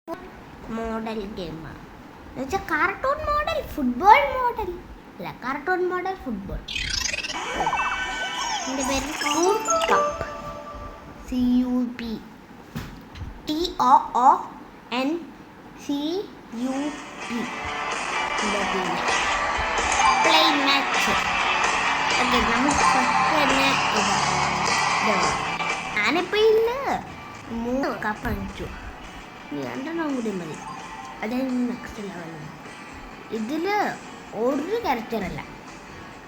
Model ഗെയിമാണ് എന്നുവെച്ചാൽ cartoon model football model അല്ല കാർട്ടൂൺ മോഡൽ ഫുട്ബോൾ. എൻ്റെ പേര് CUP പ്ലേ മാച്ച്. ഓക്കെ, നമുക്ക് ഫസ്റ്റ് തന്നെ ഞാനിപ്പോൾ ഇല്ല 3 കപ്പ് അടിച്ചു. 2 കൂടി മതി. അതായത് നെക്സ്റ്റ് ലെവലിൽ ഇതിൽ ഒരു ക്യാരക്ടറല്ല,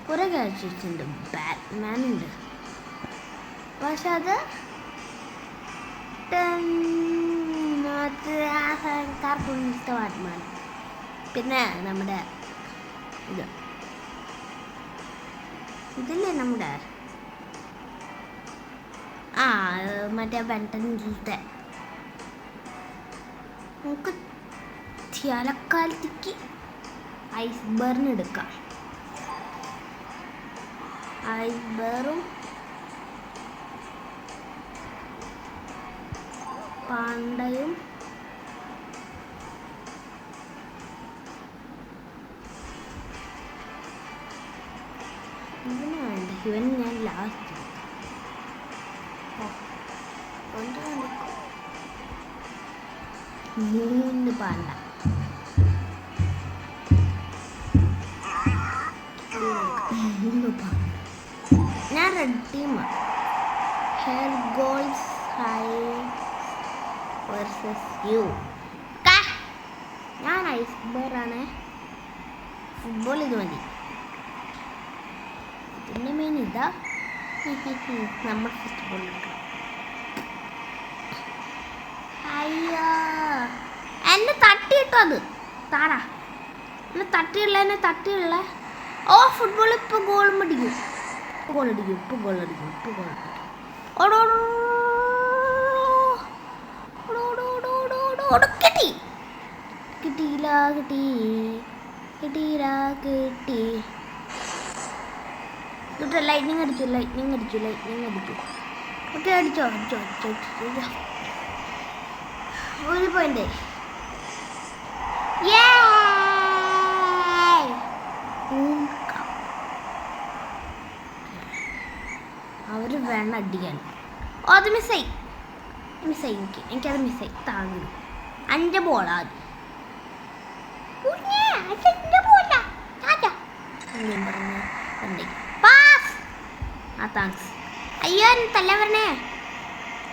കുറേ ക്യാരക്ടേഴ്സ് ഉണ്ട്. ബാറ്റ്മാൻ ഉണ്ട്, പക്ഷെ അത് കാർട്ടൂണിലത്തെ ബാറ്റ്മാൻ. പിന്നെ നമ്മുടെ ഇതില്ലേ നമ്മുടെ മറ്റേ ബെൻടനിലത്തെ. നമുക്ക് ചലക്കാലത്തേക്ക് ഐസ്ബേറിന് എടുക്കാം. ഐസ്ബേറും പാണ്ടയും ഇതിന് വേണ്ട. ഇവൻ ഞാൻ ലാസ്റ്റ് 3 പാണ്ട. ഞാൻ റെഡ് ടീമാണ്. Hair goals versus you. ഞാൻ ഐസ്ബേറാണ്. ഫുട്ബോൾ ഇത് മതി. ഇതിൻ്റെ മെയിൻ ഇതാ. നമ്മൾ ഫുട്ബോൾ എടുക്കണം. അയ്യോ, എന്നെ തട്ടിയിട്ടോ. അത് താടാ, എന്നെ തട്ടിയുള്ള. ഓ, ഫുട്ബോൾ ഇപ്പോൾ ഗോൾ അടിക്കും. കിട്ടി. ലൈറ്റിനിങ് അടിച്ചു. ഓക്കെ, അടിച്ചോ. 1 പോയിന്റ്. അവര് വേണം അടിക്കാൻ. അത് മിസ്സായി. എനിക്കത് മിസ്സായി. താങ്ങുന്നു 5 ബോളാ. താങ്ക്സ്. അയ്യോ, എന്നെ തല്ല പറഞ്ഞേ.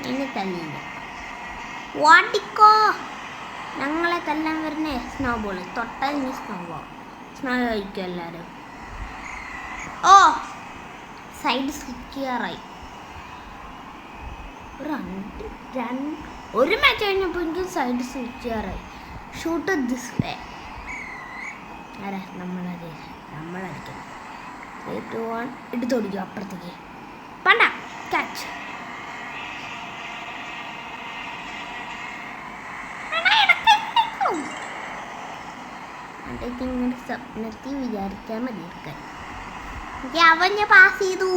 എന്നെ തല്ലില്ല. വാട്ടിക്കോ, ഞങ്ങളെ തല്ലാൻ വരണേ. സ്നോ ബോൾ തൊട്ടാൽ സ്നോ കഴിക്കും എല്ലാവരും. ഓ, സൈഡ് സ്വിച്ച് ചെയ്യാറായി. ഒരു മാച്ച് കഴിഞ്ഞപ്പോൾ എനിക്ക് സൈഡ് സ്വിച്ച് ചെയ്യാറായി. Shoot this way. ആരാ? നമ്മളടിക്കണം. 3, 2, 1 എടുത്തോടിക്കും അപ്പുറത്തേക്ക്. പണ്ട ക്യാച്ച്. ഇങ്ങനെ സ്വപ്നത്തിൽ വിചാരിച്ചാൽ മതി എടുക്കാൻ. അവൻ പാസ് ചെയ്തു.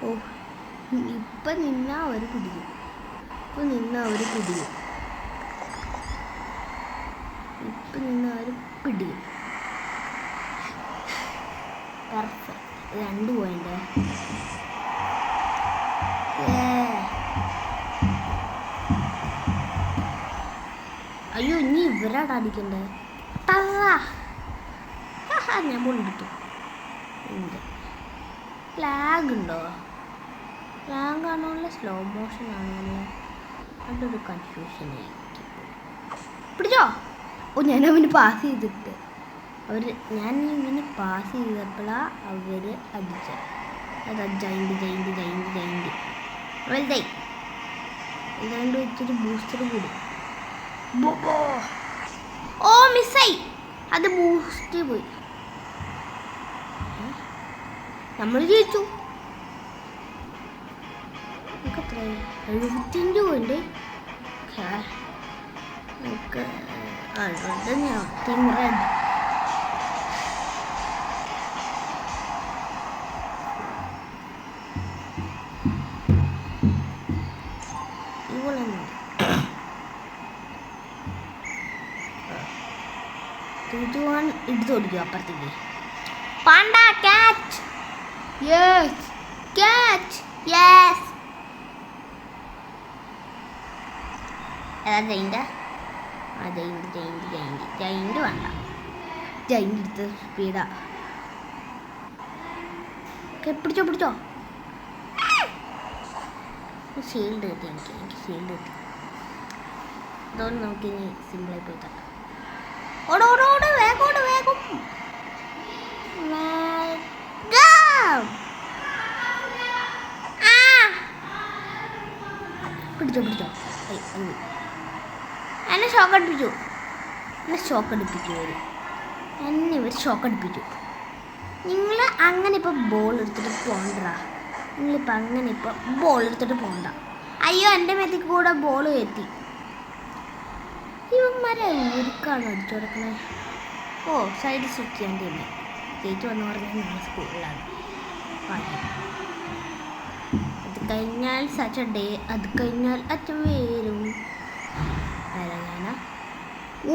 ഓ, ഇപ്പം നിന്നാ അവർ പിടിക്കും. പെർഫെക്റ്റ്. 2 പോയിന്റ്. അയ്യോ, ഇനി ഇവരാടാ അടിക്കണ്ടേ. ഞാൻ കൊണ്ടിട്ടു. ലാഗ് ഉണ്ടോ? ലാഗ് ആണോ അല്ല സ്ലോ മോഷൻ ആണോ? അതൊരു കൺഫ്യൂഷൻ ആയിരിക്കും. പിടിച്ചോ. ഓ, ഞാൻ അവന് പാസ് ചെയ്തിട്ട് ഞാൻ ഇവന് പാസ് ചെയ്തപ്പോഴാണ് അവർ അടിച്ചത്. അതാ ജൈൻറ്റ് വലുതായി. ഇതാണ്ട് വെച്ചൊരു ബൂസ്റ്റർ കൂടി. ഓ, മിസ്സായി. അത് ബൂസ്റ്റ് പോയി. നമ്മൾ ജയിച്ചു. നമുക്ക് എത്രയായി? 75 പോയിന്റ്. നമുക്ക് ടീം റെഡ്. ഇവളെന്ന് 3, 2, 1 എടുത്ത് ഓടിക്കും അപ്പുറത്തേക്ക്. Panda catch. Yes catch. Yes. ഏതാ ജയിൻ്റ്? ആ ജയിൻ്റ് വേണ്ട. ജയിൻ്റ് എടുത്ത് സ്പീഡാ. പിടിച്ചോ. ഷീൽഡ് കിട്ടി. എനിക്ക് ഷീൽഡ് കിട്ടി. അതുകൊണ്ട് നമുക്ക് ഇനി സിമ്പിളായി പോയി തട്ടാം. ഓട് വേഗം. പിടിച്ചോ. എന്നെ ഷോക്ക് അടുപ്പിച്ചു. ഇവർ ഷോക്ക് അടുപ്പിച്ചു. നിങ്ങൾ അങ്ങനെ ഇപ്പോൾ ബോൾ എടുത്തിട്ട് പോകണ്ട. അയ്യോ എൻ്റെ മേത്തേക്ക് കൂടെ ബോൾ കയറ്റി. ഇവന്മാരെ ഊരുക്കാണ് അടിച്ചു കൊടുക്കണേ. ഓ സൈഡ് സ്വിച്ച് ചെയ്യേണ്ടി തന്നെ. ചേച്ചി വന്ന് പറഞ്ഞാൽ ഞങ്ങൾ സ്കൂളിലാണ്. അത് കഴിഞ്ഞാൽ സച്ച് എ ഡേ. അത് കഴിഞ്ഞാൽ അച്ഛൻ വരും. ഞാൻ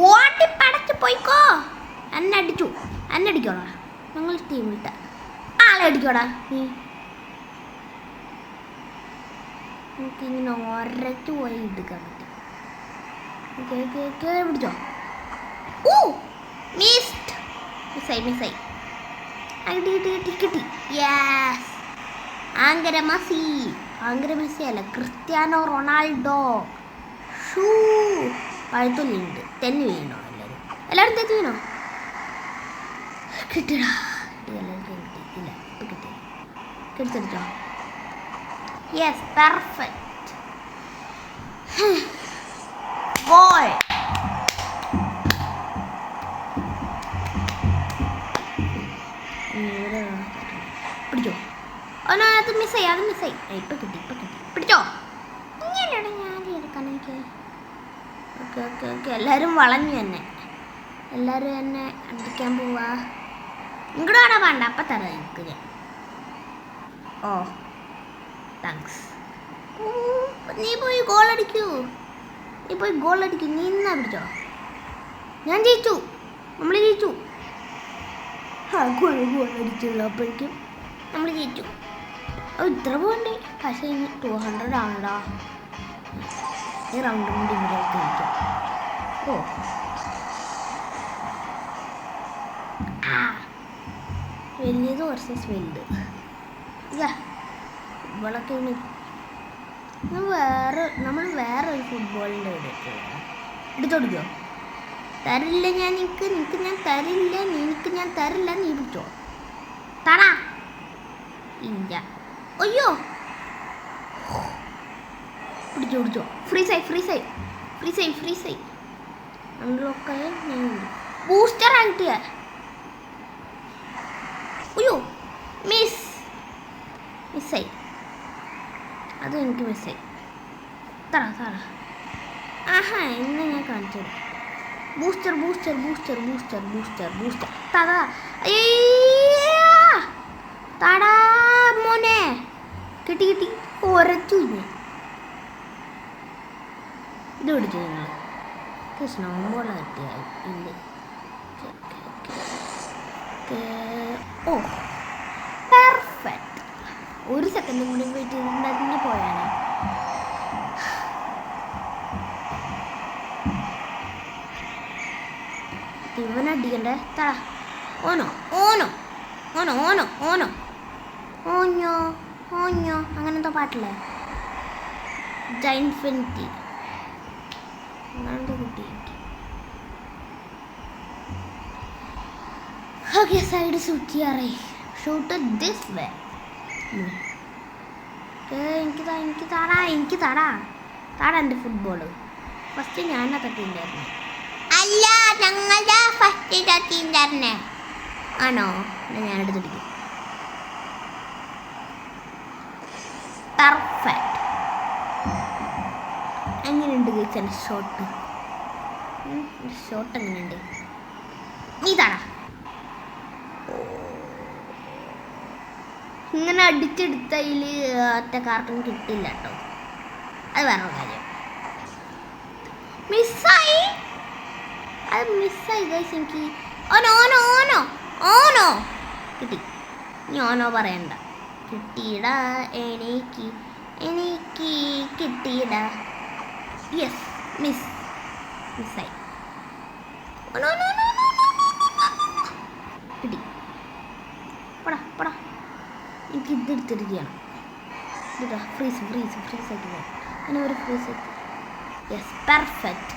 ഓട്ടി പടച്ച് പോയിക്കോ. എന്നെ അടിക്കോടാ. ഞങ്ങൾ ടീമിട്ട ആളെ അടിക്കോടാ നീ. എനിക്കിങ്ങനെ ഒരച്ചു പോയി എടുക്കാൻ പറ്റും. പിടിച്ചോ. മിസ്സായി. കിട്ടി. യെസ്. ആങ്കര മെസ്സി അല്ല, ക്രിസ്ത്യാനോ റൊണാൾഡോ. ഷൂ പഴുത്തുള്ളിണ്ട്. തെന്നി വീണോ എല്ലാവരും തെന്നി വീണോ? കിട്ടിടാ. എല്ലാവർക്കും കിട്ടിയില്ല. ഇപ്പം കിട്ടി. കിടിച്ചോ. Yes perfect. ഗോൾ. പിടിച്ചോ. അത് മിസ്സായി. ഇപ്പം കിട്ടി. പിടിച്ചോ. ഇങ്ങനെയാണ് ഞാൻ എടുക്കാൻ. എനിക്ക് ഓക്കെ. എല്ലാവരും വളഞ്ഞു തന്നെ. എല്ലാവരും എന്നെ അടിക്കാൻ പോവാ. ഇങ്ങോട്ട് വേണോ വേണ്ട? അപ്പം തരാം എനിക്ക് ഞാൻ. ഓ താങ്ക്സ്. നീ പോയി ഗോൾ അടിക്കൂ. നീ എന്നാ പിടിച്ചോ. ഞാൻ ജയിച്ചു. നമ്മൾ ജയിച്ചു. ഗോൾ അടിച്ചുള്ളൂ. അപ്പോഴേക്കും നമ്മൾ ജയിച്ചു. ഇത്ര പോകണ്ടേ? പക്ഷേ ഇനി 200 ആണടാ. ഈ റൗണ്ട് കൂടി ഇവിടെ കഴിക്കാം. ഓ വലിയത് വേഴ്സസ് വലുത്. ഫുട്ബോളൊക്കെ നമ്മൾ വേറെ ഒരു ഫുട്ബോളിൻ്റെ എടുത്തോടിക്കോ. തരില്ല ഞാൻ. നിനക്ക് ഞാൻ തരില്ല. നീ പിടിച്ചോ. തടാ. ഇല്ല. അയ്യോ പിടിച്ചോ. ഫ്രീസായി. അൺലോക്കായ ഞാൻ ബൂസ്റ്റർ ആക്കിയ. അയ്യോ മിസ്സായി. അത് എനിക്ക് മിസ്സായി. തറ ആഹാ ഇന്ന് ഞാൻ കാണിച്ചു. ബൂസ്റ്റർ തടാ. തടാ മോനെ. കിട്ടി. ഒരച്ചു. ഇത് പിടിച്ചു നിങ്ങൾ. സ്നോബോള കിട്ടിയ ഇല്ല. ഓ പെർഫെക്റ്റ്. ഒരു സെക്കൻഡും കൂടി വെയിറ്റ് ചെയ്തിട്ടുണ്ടെങ്കിൽ പോയാണ്. ഇവനടിക്കണ്ടേ. തടാ. ഓനോ അങ്ങനെന്തോ പാട്ടില്ലേ? ജൈൻഫിനിറ്റി അങ്ങനെന്തോ കിട്ടി. ഓക്കെ സൈഡ് സ്വിച്ച് ചെയ്യാറേ. Shoot this way. എനിക്ക് താടാ എൻ്റെ ഫുട്ബോള്. ഫസ്റ്റ് ഞാനാ തട്ടിണ്ടായിരുന്നു. അല്ല ഞങ്ങളുടെ ഫസ്റ്റ് തട്ടിണ്ടായിരുന്നേ. ആണോ? ഞാനെടുത്തിരിക്കും. പെർഫെക്റ്റ്. എങ്ങനെയുണ്ട് എൻ്റെ ഷോട്ട്? എങ്ങനെയുണ്ട്? നീ താടാ. ഇങ്ങനെ അടിച്ചെടുത്തതിൽ ഒറ്റ കാർട്ടൂൺ കിട്ടില്ല കേട്ടോ. അത് വേറൊരു കാര്യം. മിസ്സായി ഗൈസ്. എനിക്ക് ഓനോ ഓനോ ഓനോ ഓനോ കിട്ടി. നീ ഓനോ പറയണ്ട. കിട്ടിയിടാ എനിക്ക് എനിക്ക് കിട്ടിയിടാ. യെസ് മിസ്സായി. കിട്ടി. പടാ എനിക്ക് ഇതെടുത്തിട്ട് ചെയ്യണം. ഇതാ ഫ്രീസ് ആയിട്ട് പോകാം. അങ്ങനെ ഒരു ഫ്രീസ് ആയിട്ട്. Yes perfect.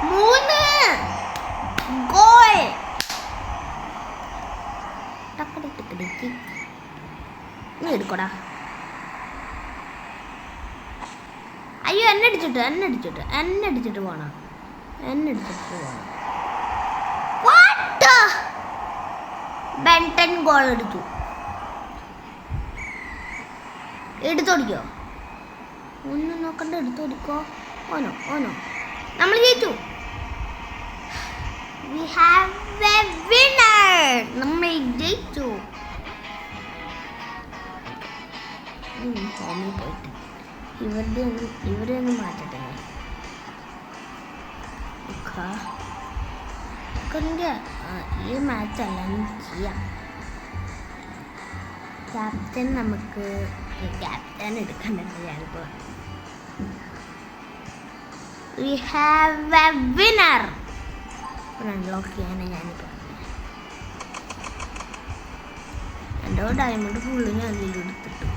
3 ഗോൾ. നീ എടുക്കടാ. അയ്യോ എന്നെ അടിച്ചിട്ട് പോണം. ബെൻടൻ ഗോൾ എടുത്തോടിക്കോ. ഒന്നും നോക്കണ്ട, എടുത്തോടിക്കോ. ഓനോ നമ്മൾ ജയിച്ചു. We have a winner. നമ്മൾ ജയിച്ചു. ഹോമിൽ പോയിട്ട് ഇവരെ ഒന്ന് മാറ്റട്ടെ. ഈ മാച്ച് എല്ലാം ചെയ്യാം. ക്യാപ്റ്റൻ നമുക്ക് ക്യാപ്റ്റൻ എടുക്കണ്ടല്ലോ. ഞാനിപ്പോൾ we have a winner. Unlock ചെയ്യാനാണ് ഞാനിപ്പോൾ. എൻ്റെ ഡയമണ്ട് ഫുള്ള് ഞാൻ അതിലെടുത്തിട്ടു.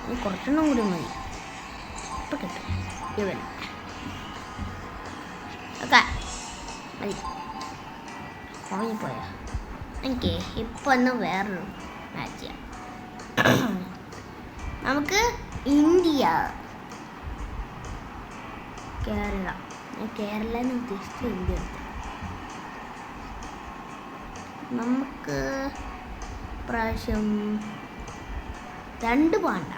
ഇനി കുറച്ചെണ്ണം കൂടി മതി. ഇപ്പം കിട്ടും ഇവൻ. ഓക്കെ മതി. ഉറങ്ങിപ്പോയാ. എനിക്ക് ഇപ്പം ഒന്ന് വേറൊരു മാച്ച് ചെയ്യാം. നമുക്ക് ഇന്ത്യ കേരള എന്ന് ഉദ്ദേശിച്ച് ഇന്ത്യ എടുത്തു. നമുക്ക് പ്രാവശ്യം 2 പോണ്ട.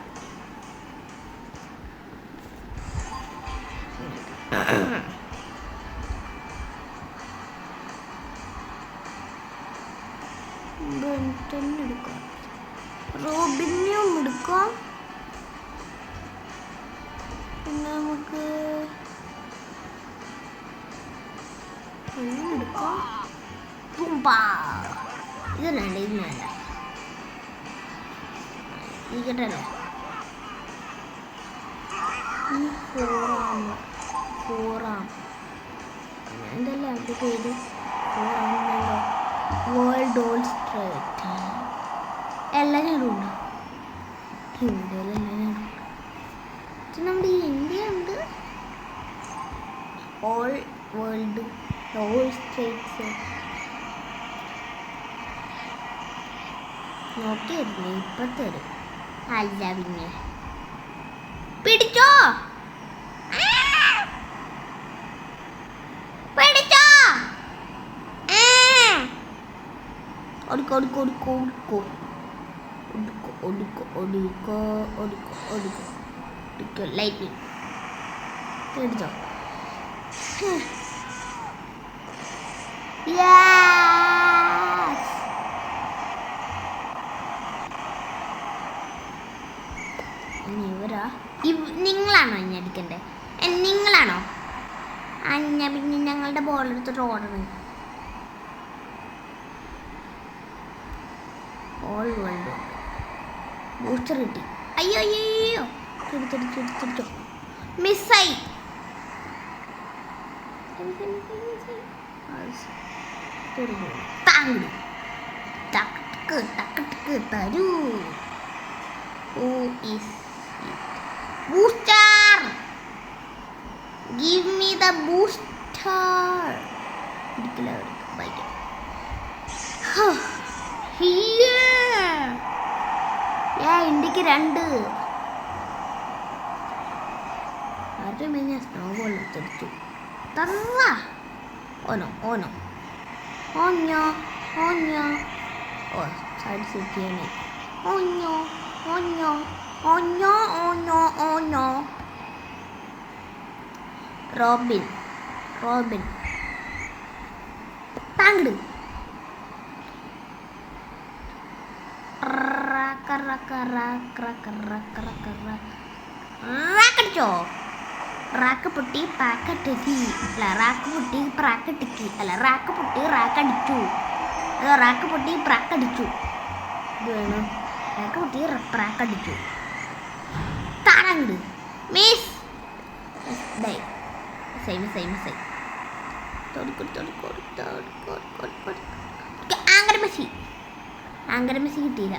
എടുക്കാം. റോബിനെയും എടുക്കാം. പിന്നെ നമുക്ക് എടുക്കാം. ഇത് വേണ്ട ഇരിക്കട്ടല്ലേ. ഫോറാം എന്തല്ലേ അവരുടെ പേര്? വേൾഡ് ഓൾ സ്ട്രേറ്റ് എല്ലാം ഞാനുണ്ട്. ഇന്ത്യയിലെല്ലാം ഞാനുണ്ട്. നമ്മുടെ ഈ ഇന്ത്യ ഉണ്ട്. ഓൾ വേൾഡ് ഓൾ സ്റ്റേറ്റ്സ് നോക്കിയായിരുന്നു. ഇപ്പം തരും. അല്ല പിന്നെ പിടിച്ചോ ലൈറ്റ് പിടിച്ചോ. നിങ്ങളാണോ അഞ്ഞ അടിക്കണ്ടേ? നിങ്ങളാണോ അഞ്ഞ? പിന്നെ ഞങ്ങളുടെ ബോളെടുത്തിട്ട് ഓടണം. ഓൾ വേൾഡ് ബൂസ്റ്റർ കിട്ടി. അയ്യോ തിരിച്ചോ. മിസ്സായി. തരൂ. Booster give me the booster. ഇന്ത്യക്ക് 2. ആരുടെ ഞാൻ സ്നോ ബോൾ തിരിച്ചു. ഓനോ ഓ സൈഡ് സെറ്റിയാണ്. ഓഞ്ഞോ റോബിൻ താങ്കട് റാക്കടിച്ചോ. റാക്ക് പൊട്ടി പാക്കറ്റി അല്ല റാക്ക് പൊട്ടി പ്രാക്കട്ടിക്കി അല്ല റാക്ക് പൊട്ടി റാക്കടിച്ചു അതോ റാക്ക് പൊട്ടി പ്രാക്കടിച്ചു ഇത് വേണം റാക്ക് പൊട്ടി പ്രാക്കടിച്ചു താരങ്ങട് മിസ് ആങ്കര മെസ്സി കിട്ടിയില്ല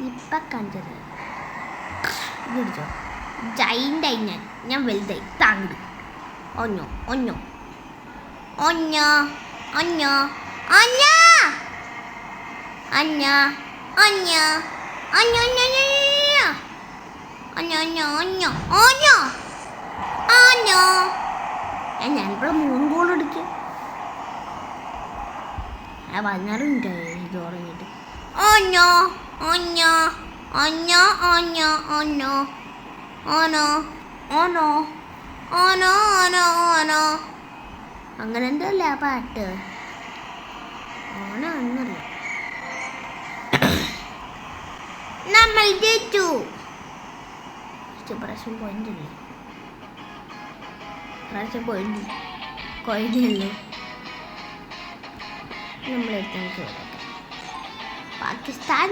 ഇപ്പം കാണിച്ചത് ഇത് പിടിച്ചോ ജൈൻ്റായി ഞാൻ വലുതായി താങ്ങിട് ഒഞ്ഞോ ഒഞ്ഞോ ഒഞ്ഞോ ഒഞ്ഞോ ഒഞ്ഞോ ഒഞ്ഞോ ഒഞ്ഞോ ഒഞ്ഞോ ഒഞ്ഞോ ഒഞ്ഞോ ഒഞ്ഞോ ഒഞ്ഞോ ഒഞ്ഞോ ഞാനിപ്പോൾ 3 ഗോൾ അടിച്ചു 16 മിനിറ്റ് ഇത് തുടങ്ങിയിട്ട് ഒഞ്ഞോ ഒഞ്ഞോ ഒഞ്ഞോ ഒഞ്ഞോ ഒഞ്ഞോ ഓനോ ഓനോ ഓനോ ഓനോ ഓനോ അങ്ങനെ എന്തല്ല പാട്ട് ഓനോ ഒന്നറിയാം നമ്മൾ ജയിച്ചു പ്രാവശ്യം പോയിന്റ് ഇല്ലേ പ്രാവശ്യം പോയിന്റ് കൊയിലല്ലേ നമ്മളെടുത്ത് Pakistan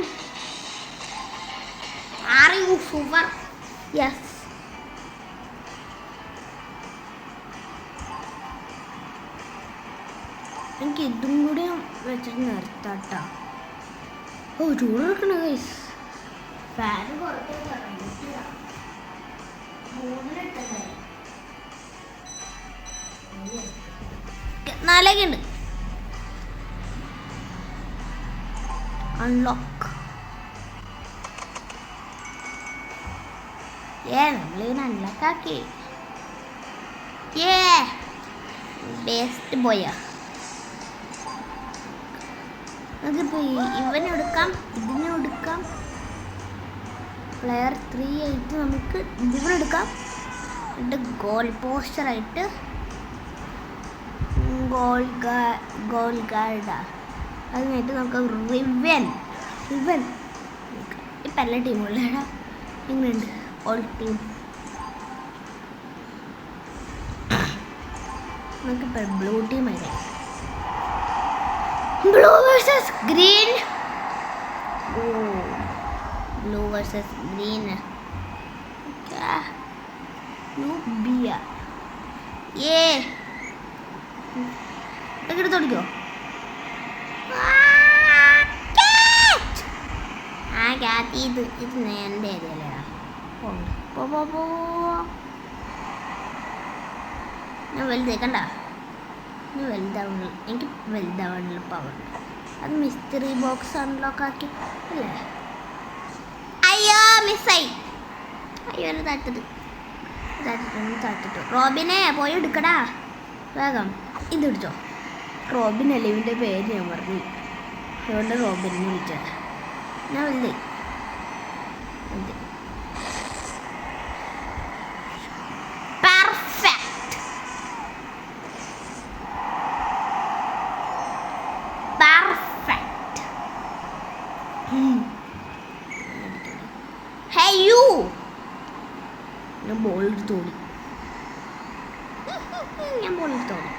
are you super yes എനിക്ക് ഇതും കൂടി വെച്ചിട്ട് നിർത്താട്ടോ ഓ ചൂടെടുക്കണ ഗൈസ് ഫാൻ നാലേക്കുണ്ട് അൺലോക്ക് നമ്മളിങ്ങനെ അൺലോക്കാക്കി ബെസ്റ്റ് ബോയാ അതിപ്പോൾ ഇവനെടുക്കാം ഇതിനെടുക്കാം പ്ലെയർ 3 ആയിട്ട് നമുക്ക് ഇതിനെടുക്കാം എന്നിട്ട് ഗോൾ പോസ്റ്ററായിട്ട് ഗോൾ ഗാർഡാ അതിനായിട്ട് നമുക്ക് റിവൻ ഇപ്പം എല്ലാ ടീമുള്ളടാ എങ്ങനെയുണ്ട് ഓൾ ടീം നമുക്കിപ്പോൾ ബ്ലൂ ടീം ആയിട്ട് blue versus green blue versus green ബിയ ഇതൊക്കെ എടുത്തോടിക്കോ ഇത് എൻ്റെ ഏരിയയിലേടാ പോ ഞാൻ വലുതേക്കണ്ട വലുതാവണില്ല എനിക്ക് വലുതാവാനുള്ള പവർ അത് മിസ്റ്ററി ബോക്സ് അൺലോക്ക് ആക്കി അല്ലേ അയ്യോ മിസ്സായി അയ്യോ എന്നെ താഴ്ത്തിട്ടു റോബിനെ പോയി എടുക്കടാ വേഗം ഇത് പിടിച്ചോ റോബിൻ അല്ലേ ഇവൻ്റെ പേര് ഞാൻ പറഞ്ഞു അതുകൊണ്ട് റോബിനെ വിളിച്ചത് ഞാൻ വലുതേ ഞാൻ ബോൾ എടുത്തോടി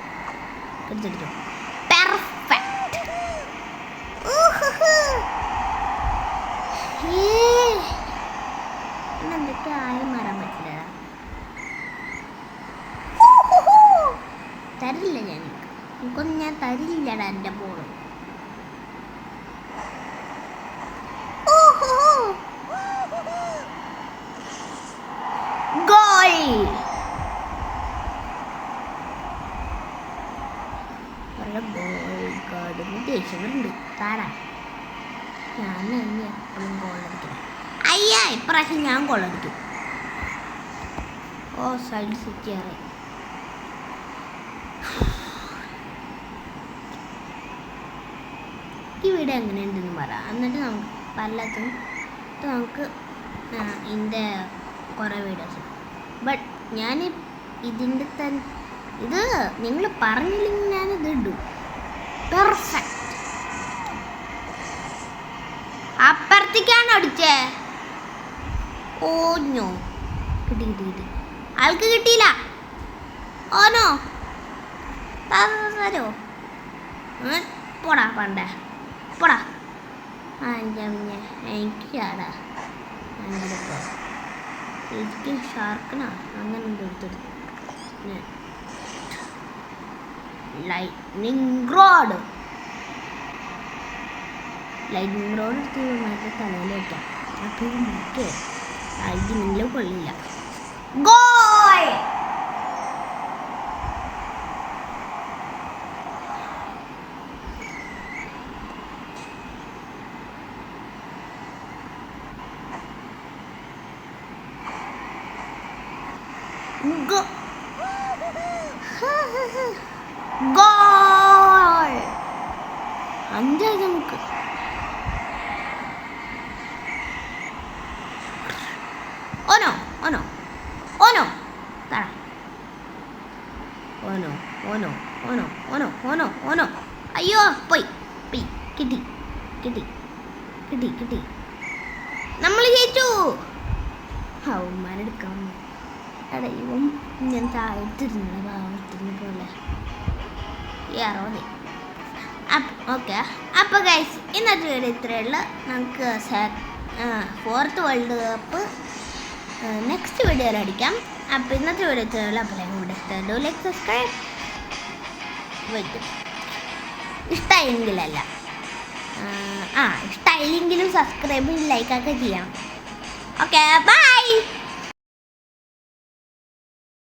എടുത്തെടുത്തു പെർഫെക്റ്റ് എന്തൊക്കെ ആരും മാറാൻ പറ്റില്ല തരില്ല എനിക്കൊന്നും ഞാൻ തരില്ലടാ എൻ്റെ ബോൾ ദേഷ്യമുണ്ട് താരാ ഞാൻ എപ്പോഴും ഗോളടിക്കണം അയ്യാ ഇപ്രാവശ്യം ഞാൻ ഗോളടിക്കും ഓ സൈഡ് സിറ്റിയാറ് ഈ വീഡിയോ എങ്ങനെയുണ്ടെന്ന് പറയാം എന്നിട്ട് നമുക്ക് പലതും നമുക്ക് ഇതിൻ്റെ കുറേ വീഡിയോസ് ബട്ട് ഞാൻ ഇതിൻ്റെ തന്നെ ഇത് നിങ്ങൾ പറഞ്ഞില്ലെങ്കിൽ ഞാനിത് ഇടും പെർഫെക്റ്റ് അപ്പുറത്തേക്കാണ് അടിച്ചേ ഓഞ്ഞോ കിട്ടി കിട്ടി കിട്ടി. ആൾക്ക് കിട്ടിയില്ല. ഓനോ തരോ പോടാ പണ്ടേ പോടാ. എനിക്കാടാ എനിക്ക് ഷാർക്കനാ അങ്ങനെ എടുത്തെടുത്തു. ലൈറ്റ്നിങ് റോഡ് എടുത്ത് മറ്റേ തലയിൽ വയ്ക്കാം. അപ്പോൾ നമുക്ക് ലൈറ്റിനിങ്ങിൽ കൊള്ളില്ല. ഗോൾ. ഗോൾ. 5 നമുക്ക്. ഓനോ ഓനോ ഓനോ തട. ഓനോ ഓനോ ഓനോ ഓനോ ഓനോ ഓനോ. അയ്യോ പോയി പോയി. കിട്ടി കിട്ടി കിട്ടി കിട്ടി. നമ്മൾ ജയിച്ചു. അവന്മാരെടുക്കാൻ ഇടയും ഞാൻ താഴ്ത്തിരുന്ന ഭാവത്തിന് പോലെ ഏറോതി. ഓക്കെ. അപ്പോൾ ഗൈസ് ഇന്നത്തെ വീഡിയോ ഇത്രയുള്ള. നമുക്ക് 4th വേൾഡ് കപ്പ് നെക്സ്റ്റ് വീഡിയോയിൽ അടിക്കാം. അപ്പോൾ ഇന്നത്തെ വീഡിയോ ഇത്രയുള്ള. അപ്പോൾ ലൈക്ക് സബ്സ്ക്രൈബ് വയ്ക്കും. ഇഷ്ടമായെങ്കിലല്ല ഇഷ്ടമായില്ലെങ്കിലും സബ്സ്ക്രൈബ് ലൈക്കൊക്കെ ചെയ്യാം. Okay bye.